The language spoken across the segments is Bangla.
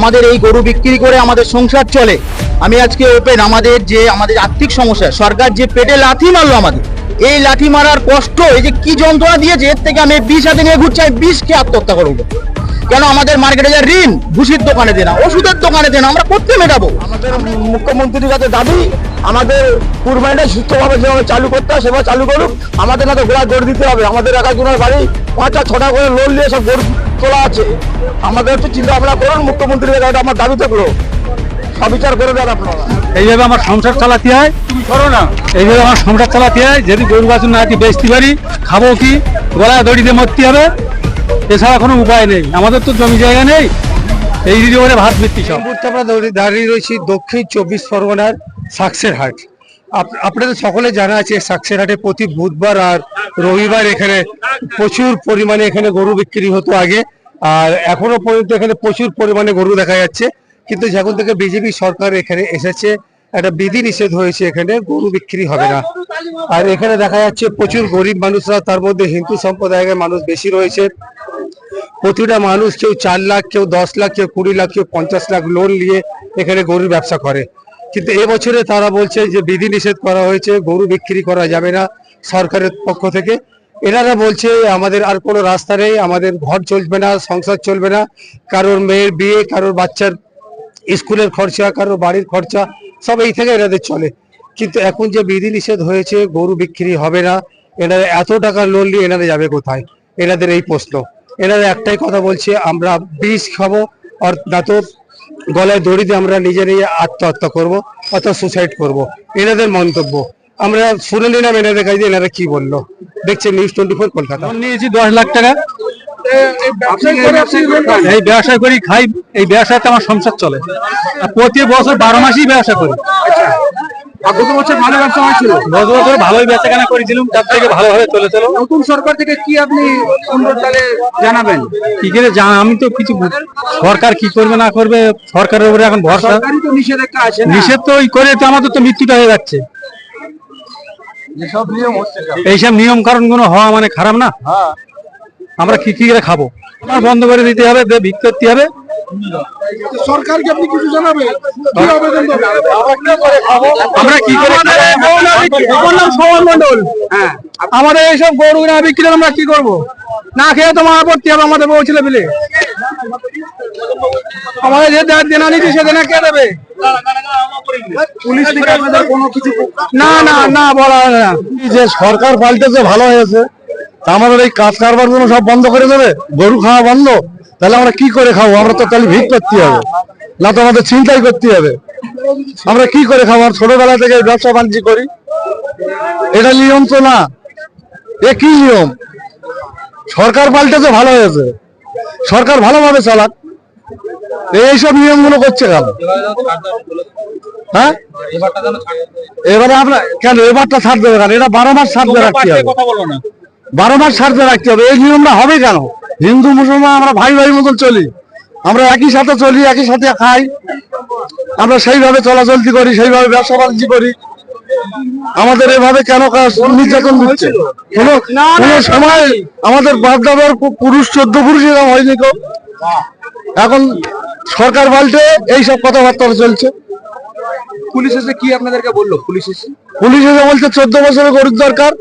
আমাদের এই গরু বিক্রি করে আমাদের সংসার চলে। আমি আজকে ওপেন আমাদের আর্থিক সমস্যা, সরকার যে পেটে লাথি মারলো আমাদের, এই লাঠি মারার কষ্ট, এই যে কি যন্ত্রণা দিয়েছে, এর থেকে আমি বিষ হাতে নিয়ে ঘুরছি, আমি বিষ খেয়ে আত্মহত্যা করবো। কেন আমাদের মার্কেটে যা ঋণ, ভুসির দোকানে দেনা, ওষুধের দোকানে দেনা, আমরা করতে মেটাবো? আমাদের মুখ্যমন্ত্রীর কাছে দাবি, আমাদের কুরবানিটা সুস্থভাবে যেভাবে চালু করতে হয় সেভাবে চালু করুক। আমাদের না তো ঘোড়া গড়ে দিতে হবে। আমাদের একাজনের বাড়ি 5 আর 6টা করে লোন নিয়ে সব গরু তোলা আছে। আমাদের একটু চিন্তা ভাবনা করুন, মুখ্যমন্ত্রীর কাছে আমার দাবি থাকলো, সবিচার করে দেন আপনারা। এইভাবে আমার সংসার চালাতে হয়, এইভাবে আমার সংসার চালাতে হয়। যদি গরু বাছুর না বেচতে পারি, খাবো কি? গলায় দড়িতে মরতে হবে, এছাড়া কোনো উপায় নেই। আমাদের তো জমি জায়গা নেই, এই দিদি করে ভাত ভিত্তি সব। আমরা দাঁড়িয়ে রয়েছি দক্ষিণ 24 পরগনার সাকসের হাট। আপনাদের সকলে জানা আছে সাকসের হাটে প্রতি বুধবার আর রবিবার এখানে প্রচুর পরিমাণে এখানে গরু বিক্রি হতো আগে, আর এখনো পর্যন্ত এখানে প্রচুর পরিমাণে গরু দেখা যাচ্ছে। কিন্তু যখন থেকে বিজেপি সরকার এখানে এসেছে, একটা বিধি নিষেধ হয়েছে, এখানে গরু বিক্রি হবে না। আর এখানে দেখা যাচ্ছে প্রচুর গরিব মানুষরা, তার মধ্যে হিন্দু সম্প্রদায়ের মানুষ বেশি রয়েছে। প্রতিটা মানুষ কেউ 4 লাখ, কেউ 10 লাখ, কেউ 20 লাখ, কেউ 50 লাখ লোন নিয়ে এখানে গরুর ব্যবসা করে। কিন্তু এবছরে তারা বলছে যে বিধি নিষেধ করা হয়েছে, গরু বিক্রি করা যাবে না সরকারের পক্ষ থেকে। এনারা বলছে আমাদের আর কোনো রাস্তা নেই, আমাদের ঘর চলবে না, সংসার চলবে না, কারোর মেয়ের বিয়ে, কারোর বাচ্চার স্কুলের খরচা, কারোর বাড়ির খরচা, সব এই থেকে এনাদের চলে। কিন্তু এখন যে বিধি নিষেধ হয়েছে, গরু বিক্রি হবে না, এনারা এত টাকা লোন নিয়ে এনারা যাবে কোথায়? এনাদের এই প্রশ্ন। এনারা একটাই কথা বলছে, আমরা বিষ খাবো আর না তো গলায় দড়ি দিয়ে আমরা নিজে আত্মহত্যা করবো অথবা সুসাইড করব। এনাদের মন্তব্য আমরা শুনে নিলাম এনাদের কাছে, এনারা কি বললো। দেখছেন নিউজ 24 কলকাতা। লোন নিয়েছি 10 লাখ টাকা, এই ব্যবসা করি, খাই, এই ব্যবসাতে আমার সংসার চলে। আর প্রতি বছর 12 মাসই ব্যবসা করি। গত বছর ভালো ব্যবসা হয়েছিল, গত বছর ভালোই বেচাকেনা করেছিলাম, তার থেকে ভালোভাবে চলেছিল। নতুন সরকার থেকে কি আপনি সুন্দর তাহলে জানাবেন? কি করে আমি তো কিছু সরকার কি করবে না করবে, সরকারের উপরে এখন ভরসা। সরকারই তো নিষেধাজ্ঞা আছে, নিষেধ তো ওই করে তো আমাদের তো মৃত্যুটা হয়ে যাচ্ছে। যেসব নিয়ম হচ্ছে এইসব নিয়ম কারণ গুলো হওয়া মানে খারাপ না? আমরা কি করে খাবো? বন্ধ করে দিতে হবে, ভিক করতে হবে। সরকারকে আপনি কিছু জানাবেন? আমরা কি করে আমাদের এইসব গরু না বিক্রি আমরা কি করবো? না খেয়ে তো মারা পড়তে হবে আমাদের বউ ছেলে মিলে। আমাদের যে দেনা নিচ্ছে সে দেনা কে দেবে? পুলিশ কোনো কিছু না না না বলা হয় না। যে সরকার পাল্টেছে ভালো হয়েছে, আমাদের এই কাজ কারবার গুলো সব বন্ধ করে দেবে, গরু খাওয়া বন্ধ, তাহলে আমরা কি করে খাবো? আমরা তো তাহলে ভিক করতে হবে, না তো আমাদের চিন্তাই করতে হবে। আমরা কি করে খাবো? আর ছোটবেলা থেকে ব্যবসা বাণিজ্য করি, এটা নিয়ম তো না। এ কি নিয়ম? সরকার পাল্টেছে ভালো হয়েছে, সরকার ভালোভাবে চালাক, এইসব নিয়মগুলো করছে কেন? হ্যাঁ, এবারে আমরা কেন এবারটা ছাড় দেবে কেন? এটা 12 মাস ছাড় দিয়ে রাখতে হবে, 12 মাস ছাড় দিয়ে রাখতে হবে। এই নিয়মটা হবে কেন? হিন্দু মুসলমান আমরা ভাই ভাই মতন চলি, আমরা একই সাথে চলি, একই সাথে খাই, আমরা সেইভাবে চলাচলতি করি, সেইভাবে ব্যবসা বাণিজ্য করি। আমাদের এভাবে কেন নির্যাতন দিচ্ছে? কোনো সময় আমাদের বাপদাদার পুরুষ 14 পুরুষ এরকম হয়নি তো। এখন সরকার পাল্টে এইসব কথাবার্তা চলছে। পুলিশ এসে কি আপনাদেরকে বললো? পুলিশ এসে বলছে 14 বছরের গরুর দরকার।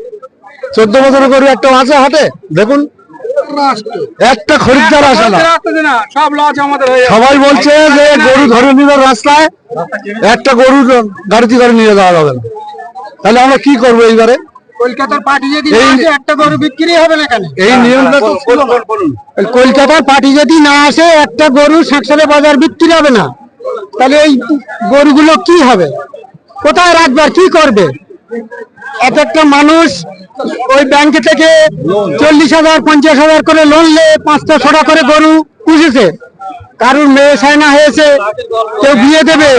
14 বছরের গরু একটা আছে হাটে, দেখুন একটা খরিদ্দার আসে না। সব লস আমাদের। সবাই বলছে যে গরু ধরে নিল রাস্তায়, একটা গরু গাড়িতে করে নিয়ে যাওয়া যাবে না। তাহলে আমরা কি করবো এইবারে? কলকাতার পার্টি যদি একটা গরু বিক্রি হবে না কেন? এই নিয়মটা তো কলকাতার পার্টি যদি না আসে, একটা গরু সাকসালে বাজার বিক্রি হবে না, তাহলে এই গরুগুলো কি হবে? কোথায় রাখবে আর কি করবে? এক একটা মানুষ ওই ব্যাংকে থেকে 40,000 50,000 করে লোন নিয়ে 5টা 6টা করে গরু পুষেছে। কারুর মেয়ে সায়না হয়েছে, কেউ বিয়ে দেবে,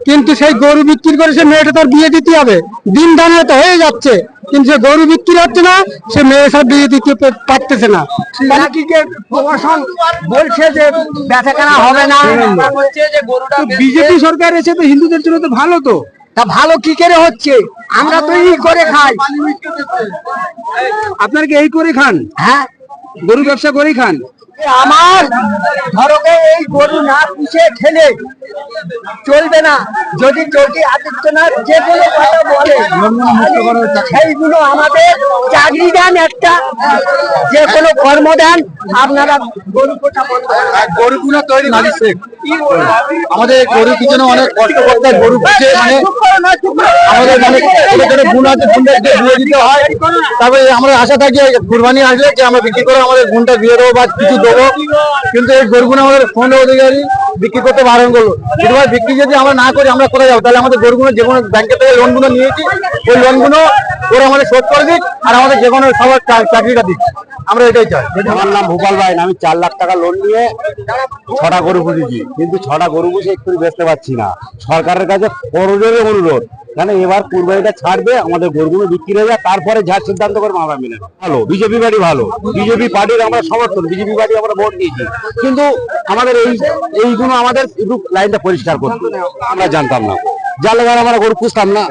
কিন্তু সেই গরু বিক্রি করে সে মেয়েটা তার বিয়ে দিতে হবে। দিন দানে তো হয়ে যাচ্ছে, কিন্তু সে গরু বিক্রি হচ্ছে না, সে মেয়ে সব বিয়ে দিতে পারতেছে না। প্রশাসন বলছে যে বেচাকেনা হবে না, বিজেপি সরকার এসে তো হিন্দুদের জন্য তো ভালো। তো তা ভালো কি করে হচ্ছে? আমরা তো এই করে খাই। আপনার কি এই করে খান? হ্যাঁ, গরু ব্যবসা করে খান। আমার ধরো এই গরু না পুষে খেলে চলবে না। যদি যোগী আদিত্যনাথ যে কোনো কথা বলে সেইগুলো আমাদের চাকরি দেন, একটা যে কোনো কর্ম দেন, আপনারা গরু পোষা বন্ধ করুন। গরুগুলো তৈরি আমাদের গরুর পিছনে অনেক কষ্ট করতে হয়, গরু পুষে মানে আমাদের মানে এখানে গুণ আছে, গুণটাকে দিয়ে দিতে হয়। তারপরে আমরা আশা থাকি কুরবানি আসলে যে আমরা বিক্রি করে আমাদের গুণটা দিয়ে দেবো বা কিছু দেবো, কিন্তু এই গরুগুলো আমাদের ফোন অধিকারী বিক্রি করতে বারণ করলো। এবার বিক্রি যদি আমরা না করি আমরা কোথায় যাবো? তাহলে আমাদের গরুগুলো যে কোনো ব্যাংকের থেকে লোনগুলো নিয়েছি, ওই লোনগুলো ওরা আমাদের শোধ করে দিক আর আমাদের যে কোনো সবার চাকরিটা দিক, আমরা এটাই চাই। আমার নাম ভূপাল ভাই, আমি 4 লাখ টাকা লোন নিয়ে 6টা গরু পুষেছি, কিন্তু 6টা গরু পুষে একটু বেচতে পারছি না। সরকারের কাছে করজোরে অনুরোধ, কারণ এবার কুরবানিটা ছাড়বে, আমাদের গরুগুলো বিক্রি হয়ে যায়, তারপরে যা সিদ্ধান্ত করে আমরা মেনে নেব। ভালো বিজেপি পার্টি, ভালো বিজেপি পার্টির আমরা সমর্থন, বিজেপি পার্টি আমরা ভোট দিয়েছি, কিন্তু আমাদের এইগুলো আমাদের একটু লাইনটা পরিষ্কার করতে আমরা জানতাম না, যার লেগে আমরা গরু পুষতাম না।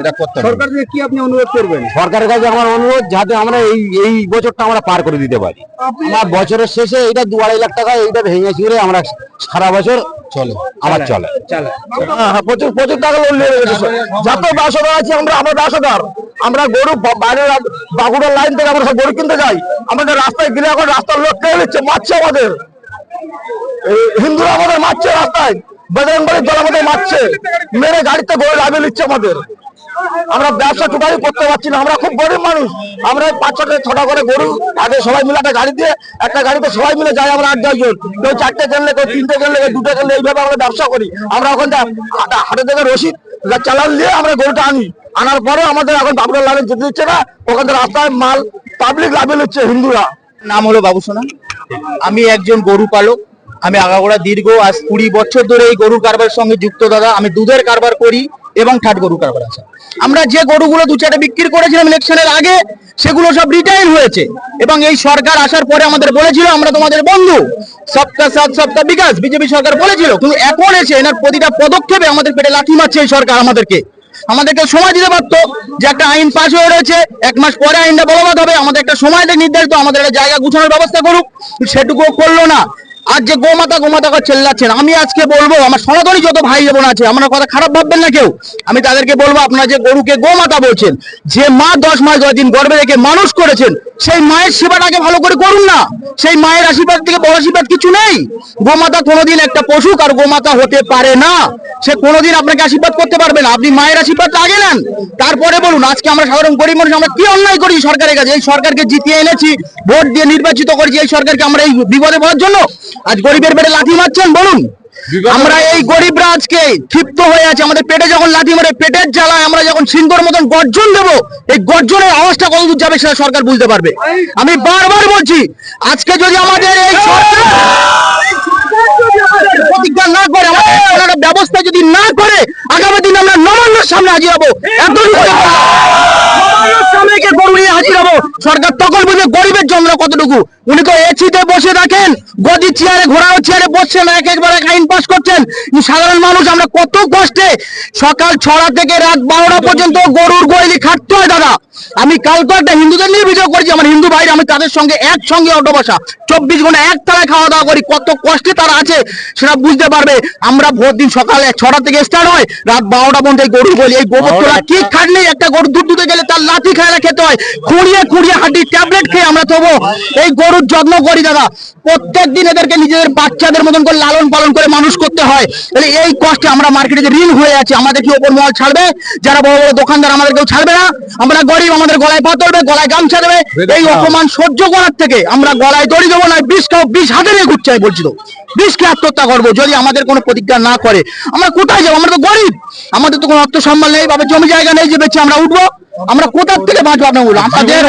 সরকার থেকে কি আপনি অনুরোধ করবেন? সরকারের কাছে আমার অনুরোধ, যাতে আমরা এই বছরটা আমরা পার করে দিতে পারি। আমার বছরের শেষে এটা 2-2.5 লাখ টাকা এইটা ভেঙে ছিঁড়ে আমরা সারা বছর চলে আমার চলে। প্রচুর টাকা লোন নিয়ে গেছে। যত বাসদার আছে আমরা বাসদার, আমরা গরু বাইরে বাঁকুড়ার লাইন থেকে আমরা সব গরু কিনতে যাই, আমাদের রাস্তায় গেলে এখন রাস্তার লোক খেয়ে নিচ্ছে, মারছে আমাদের, হিন্দুরা আমাদের মারছে রাস্তায়, বজরংবলীর দল আমাদের মারছে, মেরে গাড়িতে গরু লাভিয়ে নিচ্ছে আমাদের। আমরা ব্যবসা টোটালি করতে পারছি না, আমরা খুব গরিব মানুষ। আমরা 5-6টা করে গরু আগে সবাই মিলে একটা গাড়ি দিয়ে, একটা গাড়িতে সবাই মিলে যাই আমরা 8-10 জন, কেউ 4টে কিনলে, কেউ 3টে কিনলে, কেউ 2টে কিনলে, এইভাবে আমরা ব্যবসা করি। আমরা ওখান হাটে থেকে রসিদ চালান দিয়ে আমরা গরুটা আনার পরে আমাদের এখন বাবুরা লাইনে যেতে দিচ্ছে না, ওখান থেকে রাস্তায় মাল পাবলিক লাভিয়ে নিচ্ছে হিন্দুরা। নাম হলো বাবু সোনা, আমি একজন গরু পালক। আমি আগাগোড়া দীর্ঘ আজ 20 বছর ধরে এই গরুর কারবারের সঙ্গে যুক্ত দাদা। আমি দুধের কারবার করি এবং ঠাট গরু কারবার আছে। আমরা যে গরুগুলো 2-4টে বিক্রি করেছিলাম ইলেকশনের আগে, সেগুলো সব রিটাইল হয়েছে এবং এই সরকার আসার পরে আমাদের বলেছিল আমরা তোমাদের বন্ধু, সবকা সাথ সবকা বিকাশ, বিজেপি সরকার বলেছিল। কিন্তু এখন এসে এনার প্রতিটা পদক্ষেপে আমাদের পেটে লাথি মারছে এই সরকার। আমাদেরকে সময় দিতে পারতো, যে একটা আইন পাস হয়ে রয়েছে, 1 মাস পরে আইনটা বলবৎ হবে, আমাদের একটা সময় নির্ধারিত, আমাদের একটা জায়গা গুছানোর ব্যবস্থা করুক, সেটুকুও করলো না। আজ যে গোমাতা করে চেল্লাচ্ছেন, আমি আজকে বলবো আমার সনাতনী যত ভাই বোন আছে, আমার কথা খারাপ ভাববেন না কেউ, আমি তাদেরকে বলবো আপনারা যে গরুকে গোমাতা বলছেন, যে মা 10 মাস 10 দিন গর্ভে রেখে মানুষ করেছেন, সেই মায়ের সেবাটাকে ভালো করে করুন না। সেই মায়ের আশীর্বাদ থেকে বড় আশীর্বাদ কিছু নেই। গোমাতা কোনোদিন একটা পশু আর গোমাতা হতে পারে না, সে কোনোদিন আপনাকে আশীর্বাদ করতে পারবে না। আপনি মায়ের আশীর্বাদ আগে নেন, তারপরে বলুন। আজকে আমরা সাধারণ গরিব মানুষ, আমরা কি অন্যায় করি সরকারের কাছে? এই সরকারকে জিতিয়ে এনেছি, ভোট দিয়ে নির্বাচিত করেছি, এই সরকারকে আমরা এই বিপদে পড়ার জন্য আজ গরিবের পেটে লাথি মারছেন? বলুন, আমরা এই গরিবরা আজকে ক্ষিপ্ত হয়ে আছে, আমাদের পেটে যখন লাথি মারে, পেটের জ্বালায় আমরা যখন সিংহর মতন গর্জন দেবো, এই গর্জনের আওয়াজটা কতদূর যাবে সেটা সরকার বুঝতে পারবে। আমি বারবার বলছি, আজকে যদি আমাদের এই প্রতিজ্ঞা না করে, আমাদের ব্যবস্থা যদি না করে, আগামী দিন আমরা নবান্নর সামনে হাজির হবো। সামনে গরু নিয়ে হাজির হবো, সরকার তখন বুঝবে গরিবের জন্য কতটুকু। উনি তো এসিতে বসে থাকেন, গদি চেয়ারে, ঘোড়াও চেয়ারে বসছেন, একবার আইন পাস করছেন। সাধারণ মানুষ আমরা কত কষ্টে সকাল 6টা থেকে রাত 12টা পর্যন্ত গরুর গোয়ালি খাটতে হয় দাদা। আমি কালকে একটা হিন্দুদের নিয়ে ভিডিও করেছি, আমার হিন্দু ভাইরা, আমি তাদের সঙ্গে একসঙ্গে অটো বসা 24 ঘন্টা একতলায় খাওয়া দাওয়া করি, কত কষ্টে তারা আছে সেটা বুঝতে পারবে। আমরা ভোর দিন সকালে 6টা থেকে স্টার্ট হয়, রাত 12টা পর্যন্ত এই গরু বলি, এই গোবর তোলা কি খাটনি। একটা গরু দুধ দুধে গেলে তার লাঠি খায়রা খেতে হয়, খুঁড়িয়ে হাঁটি ট্যাবলেট খেয়ে আমরা তবু এই গরুর যত্ন করি দাদা। প্রত্যেকদিন এদেরকে নিজেদের বাচ্চাদের মতন করে লালন পালন করে মানুষ করতে হয়। তাহলে এই কষ্টে আমরা মার্কেটে যে ঋণ হয়ে আছে, আমাদের কি ওপর মহল ছাড়বে? যারা বড় বড় দোকানদার আমাদের কেউ ছাড়বে না। আমরা গরিব, আমাদের গলায় পা ধরবে, গলায় গামছা দেবে। এই অপমান সহ্য করার থেকে আমরা গলায় দড়ি দেবো না, বিষ খাও, বিষ হাতে নিয়ে ঘুরছে। বলছি তো বিষকে আত্মহত্যা করবো যদি আমাদের কোনো প্রতিজ্ঞা না করে। আমরা কোথায় যাবো? আমরা তো গরিব, আমাদের তো কোনো অর্থ সম্মান নেই, জমি জায়গা নেই যে বেঁচে আমরা উঠবো। আমরা কোথার থেকে বাঁচবো? আপনার আমাদের